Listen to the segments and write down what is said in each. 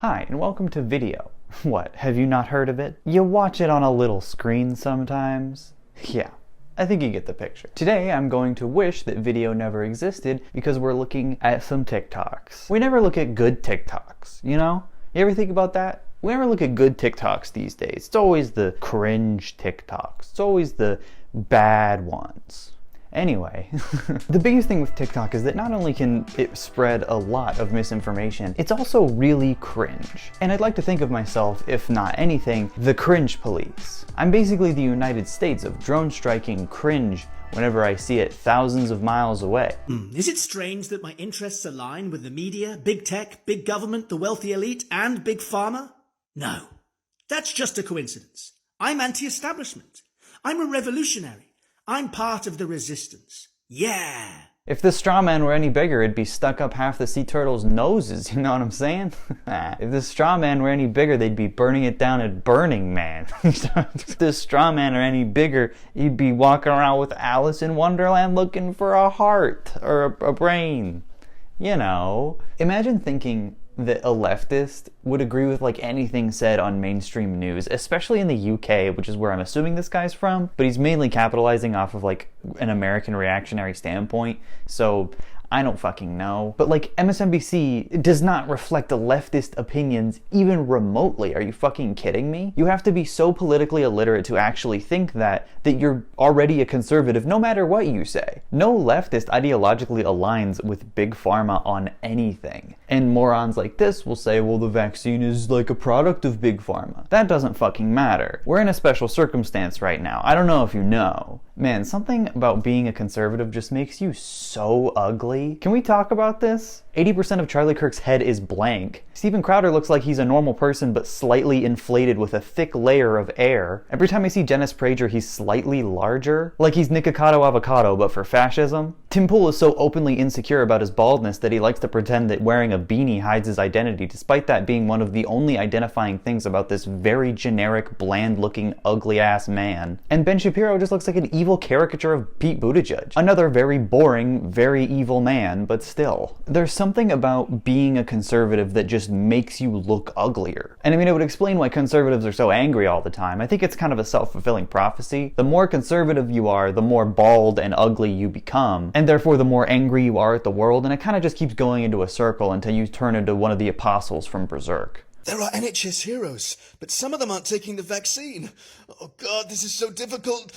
Hi, and welcome to video. What, have you not heard of it? You watch it on a little screen sometimes? Yeah, I think you get the picture. Today I'm going to wish that video never existed because we're looking at some TikToks. We never look at good TikToks, you know? You ever think about that? We never look at good TikToks these days. It's always the cringe TikToks. It's always the bad ones. Anyway, the biggest thing with TikTok is that not only can it spread a lot of misinformation, it's also really cringe. And I'd like to think of myself, if not anything, the cringe police. I'm basically the United States of drone striking cringe whenever I see it thousands of miles away. Is it strange that my interests align with the media, big tech, big government, the wealthy elite, and big pharma? No, that's just a coincidence. I'm anti-establishment. I'm a revolutionary. I'm part of the resistance. Yeah! If the straw man were any bigger, it'd be stuck up half the sea turtles' noses, you know what I'm saying? If the straw man were any bigger, they'd be burning it down at Burning Man. If the straw man were any bigger, he'd be walking around with Alice in Wonderland looking for a heart or a brain. You know. Imagine thinking that a leftist would agree with like anything said on mainstream news, especially in the UK, which is where I'm assuming this guy's from, but he's mainly capitalizing off of like an American reactionary standpoint, so I don't fucking know. But like MSNBC does not reflect the leftist opinions even remotely. Are you fucking kidding me? You have to be so politically illiterate to actually think that you're already a conservative no matter what you say. No leftist ideologically aligns with big pharma on anything. And morons like this will say, well, the vaccine is like a product of big pharma. That doesn't fucking matter. We're in a special circumstance right now. I don't know if you know. Man, something about being a conservative just makes you so ugly. Can we talk about this? 80% of Charlie Kirk's head is blank. Steven Crowder looks like he's a normal person but slightly inflated with a thick layer of air. Every time I see Dennis Prager, he's slightly larger. Like he's Nikocado Avocado, but for fascism. Tim Pool is so openly insecure about his baldness that he likes to pretend that wearing a beanie hides his identity, despite that being one of the only identifying things about this very generic, bland-looking, ugly-ass man. And Ben Shapiro just looks like an evil caricature of Pete Buttigieg. Another very boring, very evil man, but still. There's something about being a conservative that just makes you look uglier. And I mean, it would explain why conservatives are so angry all the time. I think it's kind of a self-fulfilling prophecy. The more conservative you are, the more bald and ugly you become, and therefore the more angry you are at the world, and it kind of just keeps going into a circle until you turn into one of the apostles from Berserk. There are NHS heroes, but some of them aren't taking the vaccine. Oh God, this is so difficult.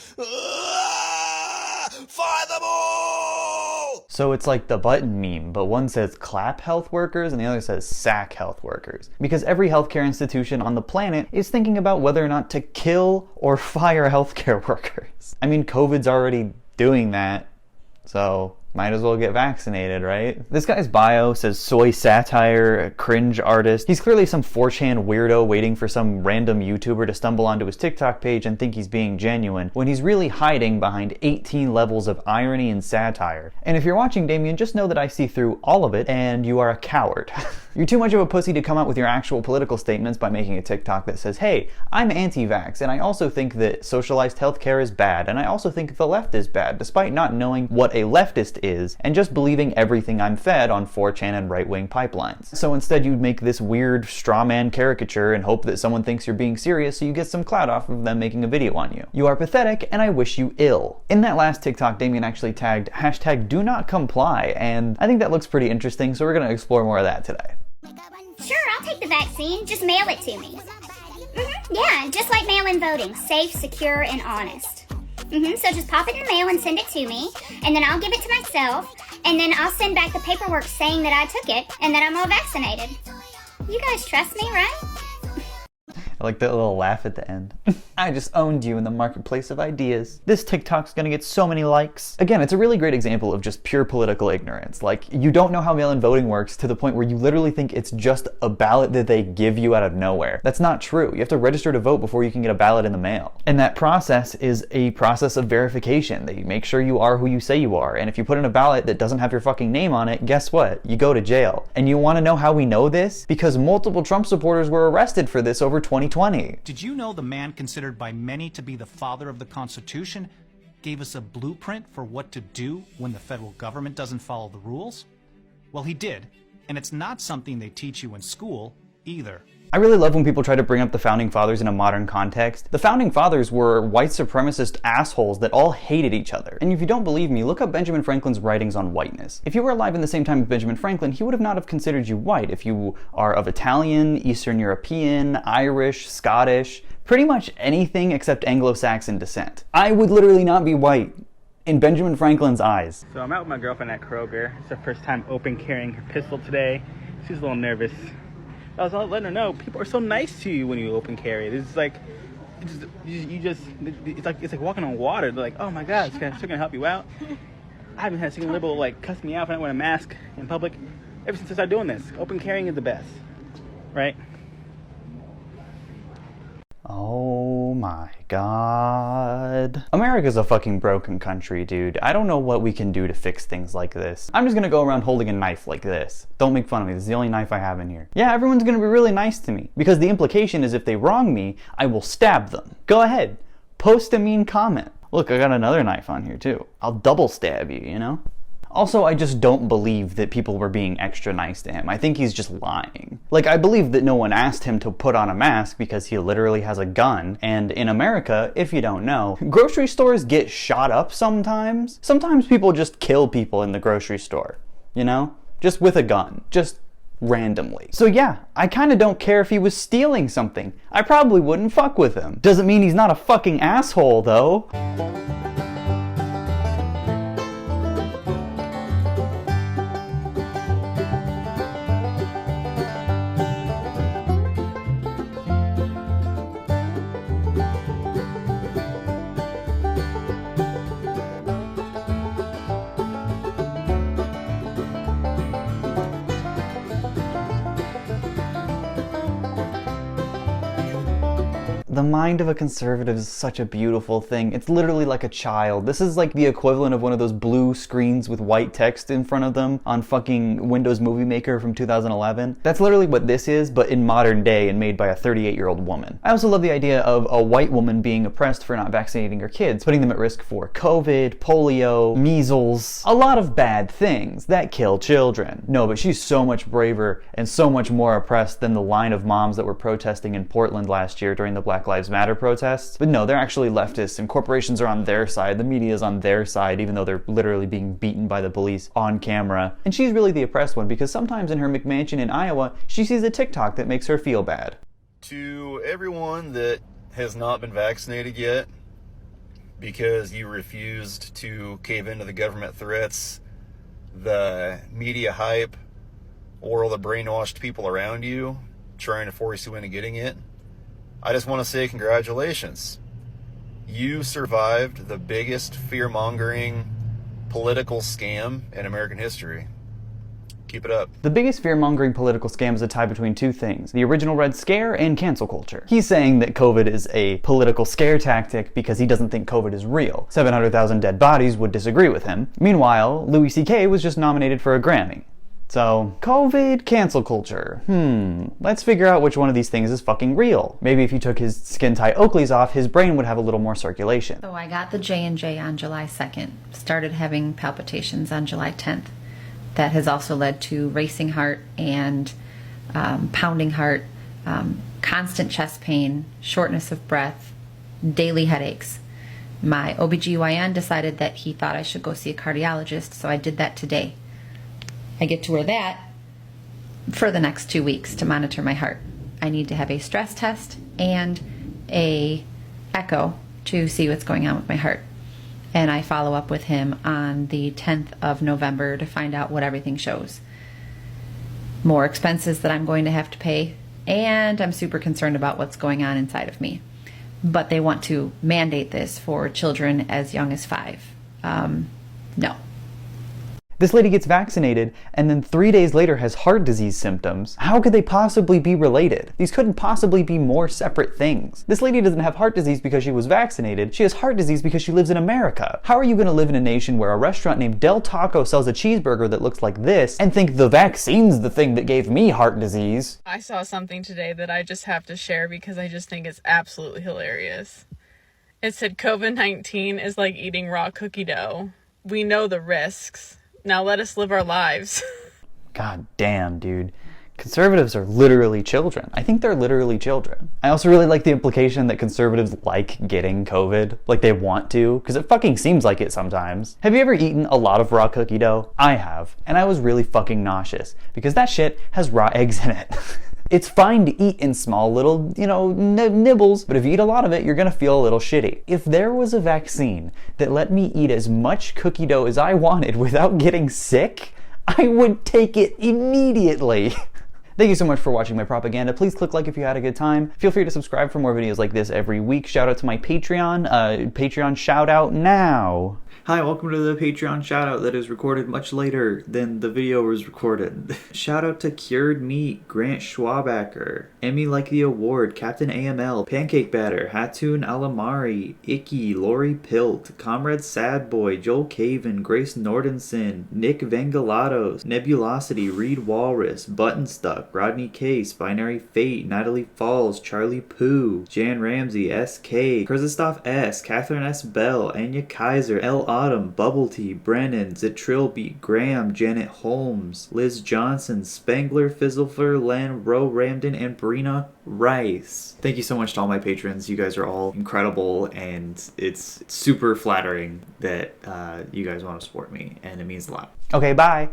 Fire them all! So it's like the button meme, but one says clap health workers and the other says sack health workers. Because every healthcare institution on the planet is thinking about whether or not to kill or fire healthcare workers. I mean, COVID's already doing that, so might as well get vaccinated, right? This guy's bio says soy satire, cringe artist. He's clearly some 4chan weirdo waiting for some random YouTuber to stumble onto his TikTok page and think he's being genuine, when he's really hiding behind 18 levels of irony and satire. And if you're watching, Damien, just know that I see through all of it, and you are a coward. You're too much of a pussy to come out with your actual political statements by making a TikTok that says, hey, I'm anti-vax, and I also think that socialized healthcare is bad, and I also think the left is bad, despite not knowing what a leftist is, and just believing everything I'm fed on 4chan and right-wing pipelines. So instead you'd make this weird straw man caricature and hope that someone thinks you're being serious so you get some clout off of them making a video on you. You are pathetic, and I wish you ill. In that last TikTok, Damien actually tagged #DoNotComply, and I think that looks pretty interesting, so we're gonna explore more of that today. Sure, I'll take the vaccine. Just mail it to me. Yeah, just like mail-in voting. Safe, secure, and honest. So just pop it in the mail and send it to me, and then I'll give it to myself, and then I'll send back the paperwork saying that I took it, and that I'm all vaccinated. You guys trust me, right? I like that little laugh at the end. I just owned you in the marketplace of ideas. This TikTok's gonna get so many likes. Again, it's a really great example of just pure political ignorance. Like, you don't know how mail-in voting works to the point where you literally think it's just a ballot that they give you out of nowhere. That's not true. You have to register to vote before you can get a ballot in the mail. And that process is a process of verification. They make sure you are who you say you are. And if you put in a ballot that doesn't have your fucking name on it, guess what? You go to jail. And you wanna know how we know this? Because multiple Trump supporters were arrested for this over 2020. Did you know the man considered by many to be the father of the Constitution gave us a blueprint for what to do when the federal government doesn't follow the rules? Well, he did, and it's not something they teach you in school. either. I really love when people try to bring up the Founding Fathers in a modern context. The Founding Fathers were white supremacist assholes that all hated each other. And if you don't believe me, look up Benjamin Franklin's writings on whiteness. If you were alive in the same time as Benjamin Franklin, he would have not have considered you white if you are of Italian, Eastern European, Irish, Scottish, pretty much anything except Anglo-Saxon descent. I would literally not be white in Benjamin Franklin's eyes. So I'm out with my girlfriend at Kroger. It's her first time open carrying her pistol today. She's a little nervous. I was letting her know people are so nice to you when you open carry. It's like, it's like walking on water. They're like, oh my God, they're gonna help you out. I haven't had a single liberal like cuss me out for not wearing a mask in public ever since I started doing this. Open carrying is the best, right? Oh my God. America's a fucking broken country, dude. I don't know what we can do to fix things like this. I'm just gonna go around holding a knife like this. Don't make fun of me, this is the only knife I have in here. Yeah, everyone's gonna be really nice to me, because the implication is if they wrong me, I will stab them. Go ahead, post a mean comment. Look, I got another knife on here too. I'll double stab you, you know? Also, I just don't believe that people were being extra nice to him. I think he's just lying. Like, I believe that no one asked him to put on a mask because he literally has a gun. And in America, if you don't know, grocery stores get shot up sometimes. Sometimes people just kill people in the grocery store, you know? Just with a gun. Just randomly. So yeah, I kinda don't care if he was stealing something. I probably wouldn't fuck with him. Doesn't mean he's not a fucking asshole, though. The mind of a conservative is such a beautiful thing. It's literally like a child. This is like the equivalent of one of those blue screens with white text in front of them on fucking Windows Movie Maker from 2011. That's literally what this is, but in modern day and made by a 38-year-old woman. I also love the idea of a white woman being oppressed for not vaccinating her kids, putting them at risk for COVID, polio, measles, a lot of bad things that kill children. No, but she's so much braver and so much more oppressed than the line of moms that were protesting in Portland last year during the Black Lives Matter protests. But no, they're actually leftists and corporations are on their side. The media is on their side, even though they're literally being beaten by the police on camera. And she's really the oppressed one because sometimes in her McMansion in Iowa, she sees a TikTok that makes her feel bad. To everyone that has not been vaccinated yet because you refused to cave into the government threats, the media hype, or all the brainwashed people around you trying to force you into getting it, I just want to say congratulations. You survived the biggest fear-mongering political scam in American history. Keep it up. The biggest fear-mongering political scam is a tie between two things: the original Red Scare and cancel culture. He's saying that COVID is a political scare tactic because he doesn't think COVID is real. 700,000 dead bodies would disagree with him. Meanwhile, Louis C.K. was just nominated for a Grammy. So, COVID, cancel culture. Let's figure out which one of these things is fucking real. Maybe if you took his skin-tight Oakleys off, his brain would have a little more circulation. So I got the J&J on July 2nd, started having palpitations on July 10th. That has also led to racing heart and pounding heart, constant chest pain, shortness of breath, daily headaches. My OBGYN decided that he thought I should go see a cardiologist, so I did that today. I get to wear that for the next 2 weeks to monitor my heart. I need to have a stress test and a echo to see what's going on with my heart. And I follow up with him on the 10th of November to find out what everything shows. More expenses that I'm going to have to pay, and I'm super concerned about what's going on inside of me. But they want to mandate this for children as young as 5. No. This lady gets vaccinated and then 3 days later has heart disease symptoms. How could they possibly be related? These couldn't possibly be more separate things. This lady doesn't have heart disease because she was vaccinated. She has heart disease because she lives in America. How are you going to live in a nation where a restaurant named Del Taco sells a cheeseburger that looks like this and think the vaccine's the thing that gave me heart disease? I saw something today that I just have to share because I just think it's absolutely hilarious. It said COVID-19 is like eating raw cookie dough. We know the risks. Now let us live our lives. God damn, dude. Conservatives are literally children. I think they're literally children. I also really like the implication that conservatives like getting COVID. Like they want to, because it fucking seems like it sometimes. Have you ever eaten a lot of raw cookie dough? I have. And I was really fucking nauseous, because that shit has raw eggs in it. It's fine to eat in small little, nibbles, but if you eat a lot of it, you're gonna feel a little shitty. If there was a vaccine that let me eat as much cookie dough as I wanted without getting sick, I would take it immediately. Thank you so much for watching my propaganda. Please click like if you had a good time. Feel free to subscribe for more videos like this every week. Shout out to my Patreon. Patreon shout out now. Hi, welcome to the Patreon shout out that is recorded much later than the video was recorded. Shout out to Cured Meat, Grant Schwabacker, Emmy Like the Award, Captain AML, Pancake Batter, Hatun Alamari, Icky, Lori Pilt, Comrade Sad Boy, Joel Caven, Grace Nordenson, Nick Vangelatos, Nebulosity, Reed Walrus, Button Stuck, Rodney Case, Binary Fate, Natalie Falls, Charlie Pooh, Jan Ramsey, SK, Krzysztof S, Catherine S. Bell, Anya Kaiser, L. Autumn, Bubble Tea, Brennan, Zitrilby, Graham, Janet Holmes, Liz Johnson, Spangler, Fizzlefer, Len, Roe Ramden, and Brina Rice. Thank you so much to all my patrons. You guys are all incredible, and it's super flattering that you guys want to support me, and it means a lot. Okay, bye.